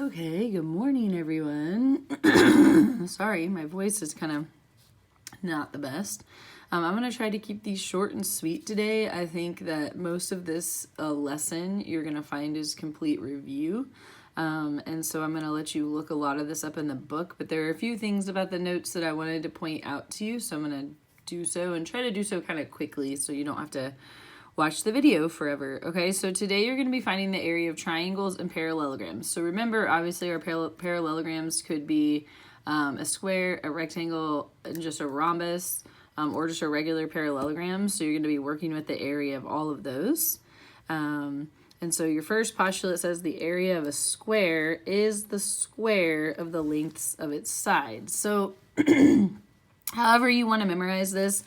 Okay, good morning, everyone. Sorry, my voice is kind of not the best. I'm going to try to keep these short and sweet today. I think that most of this lesson you're going to find is complete review. And so I'm going to let you look a lot of this up in the book, but there are a few things about the notes that I wanted to point out to you. So I'm going to do so and try to do so kind of quickly so you don't have to watch the video forever. Okay, so today you're going to be finding the area of triangles and parallelograms. So remember, obviously our parallelograms could be a square, a rectangle, and just a rhombus, or just a regular parallelogram. So you're going to be working with the area of all of those. And so your first postulate says the area of a square is the square of the lengths of its sides. So however you want to memorize this,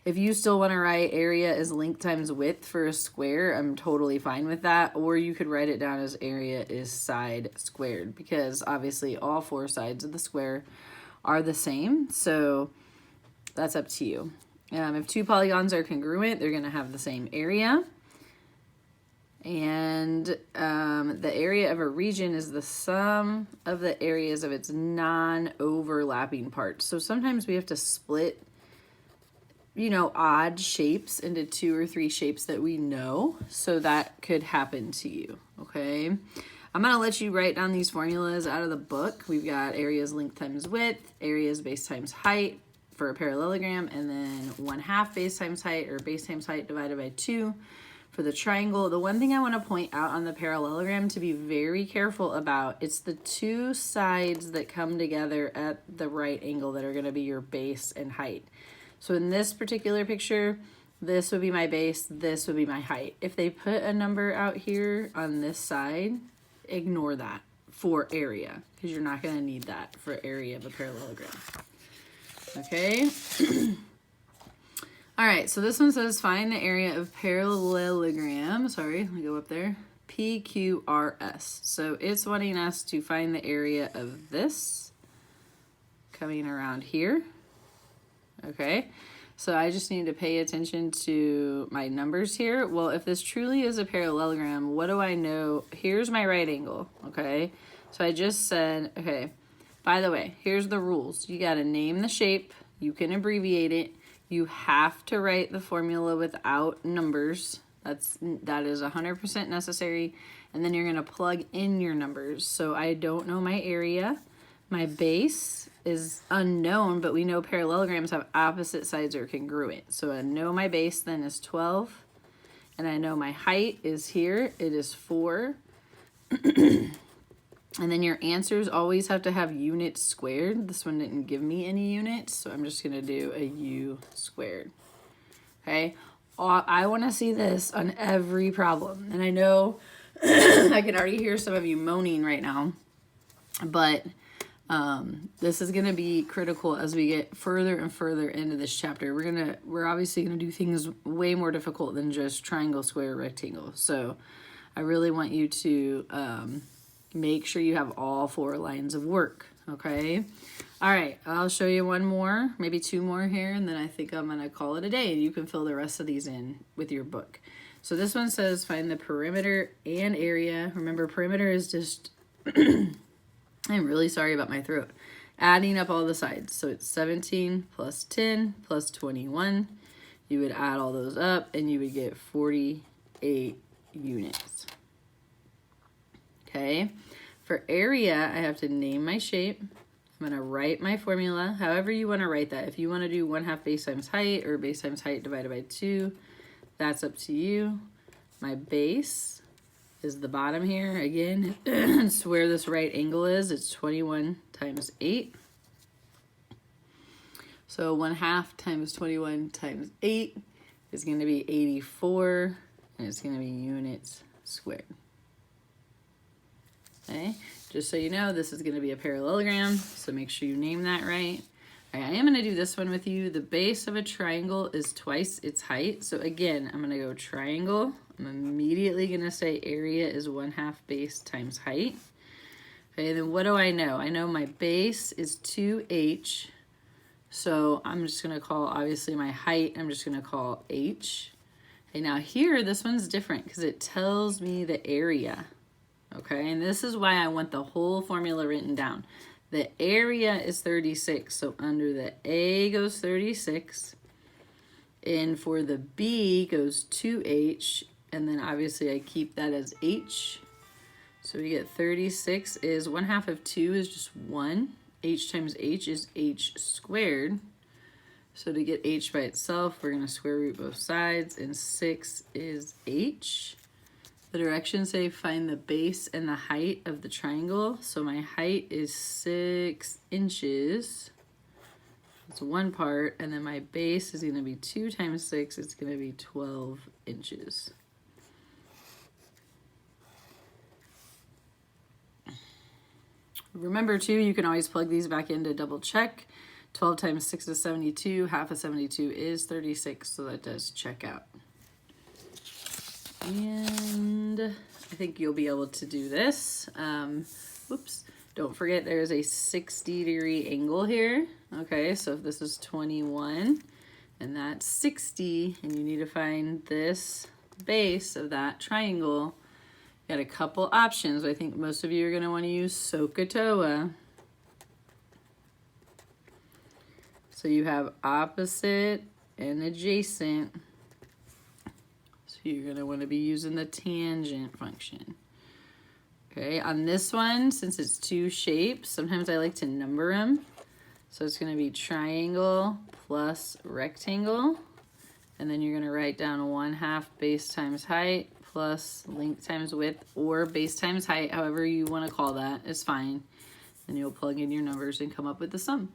if you still want to write area as length times width for a square, I'm totally fine with that. Or you could write it down as area is side squared, because obviously all four sides of the square are the same. So that's up to you. If two polygons are congruent, they're going to have the same area. And the area of a region is the sum of the areas of its non-overlapping parts. So sometimes we have to split odd shapes into 2 or 3 shapes that we know. So that could happen to you, okay? I'm going to let you write down these formulas out of the book. We've got areas length times width, areas base times height for a parallelogram, and then 1/2 base times height, or base times height divided by 2 for the triangle. The one thing I want to point out on the parallelogram to be very careful about, it's the 2 sides that come together at the right angle that are going to be your base and height. So in this particular picture, this would be my base, this would be my height. If they put a number out here on this side, ignore that for area, because you're not going to need that for area of a parallelogram. Okay? All right, so this one says find the area of parallelogram. Sorry, let me go up there. PQRS. So it's wanting us to find the area of this coming around here. Okay, so I just need to pay attention to my numbers here. Well, if this truly is a parallelogram, what do I know? Here's my right angle, okay? So I just said, okay, by the way, here's the rules. You got to name the shape. You can abbreviate it. You have to write the formula without numbers. That is 100% necessary. And then you're going to plug in your numbers. So I don't know my area. My base is unknown, but we know parallelograms have opposite sides or congruent. So I know my base then is 12, and I know my height is here. It is 4. And then your answers always have to have units squared. This one didn't give me any units, so I'm just going to do a u squared. Okay, I want to see this on every problem. And I know I can already hear some of you moaning right now, but this is going to be critical as we get further and further into this chapter. We're obviously going to do things way more difficult than just triangle, square, rectangle. So I really want you to make sure you have all 4 lines of work. Okay. All right. I'll show you one more, maybe 2 more here, and then I think I'm going to call it a day, and you can fill the rest of these in with your book. So this one says find the perimeter and area. Remember, perimeter is just I'm really sorry about my throat. Adding up all the sides. So it's 17 plus 10 plus 21. You would add all those up and you would get 48 units. Okay. For area, I have to name my shape. I'm going to write my formula, however you want to write that. If you want to do 1/2 base times height or base times height divided by 2, that's up to you. My base is the bottom here. Again, it's where this right angle is. It's 21 times 8. So 1/2 times 21 times 8 is going to be 84, and it's going to be units squared. Okay, just so you know, this is going to be a parallelogram, so make sure you name that right. All right, I am going to do this one with you. The base of a triangle is twice its height. So again, I'm going to go triangle. I'm immediately going to say area is 1/2 base times height. Okay, then what do I know? I know my base is 2h. So I'm just going to call, obviously, my height, I'm just going to call h. Okay, now here, this one's different because it tells me the area. okay? And this is why I want the whole formula written down. The area is 36, so under the A goes 36, and for the B goes 2H, and then obviously I keep that as H. So we get 36 is 1/2 of 2 is just 1. H times H is H squared. So to get H by itself, we're going to square root both sides, and 6 is H. The directions say find the base and the height of the triangle. So my height is 6 inches. It's one part, and then my base is going to be 2 times 6. It's going to be 12 inches. Remember too, you can always plug these back in to double check. 12 times 6 is 72. Half of 72 is 36, so that does check out. And I think you'll be able to do this. Whoops. Don't forget there's a 60-degree angle here. Okay, so if this is 21 and that's 60, and you need to find this base of that triangle, you got a couple options. I think most of you are going to want to use SOHCAHTOA. So you have opposite and adjacent. So you're going to want to be using the tangent function. Okay, on this one, since it's two shapes, sometimes I like to number them. So it's going to be triangle plus rectangle. And then you're going to write down 1/2 base times height plus length times width, or base times height, however you want to call that is fine. Then you'll plug in your numbers and come up with the sum.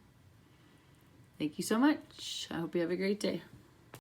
Thank you so much. I hope you have a great day.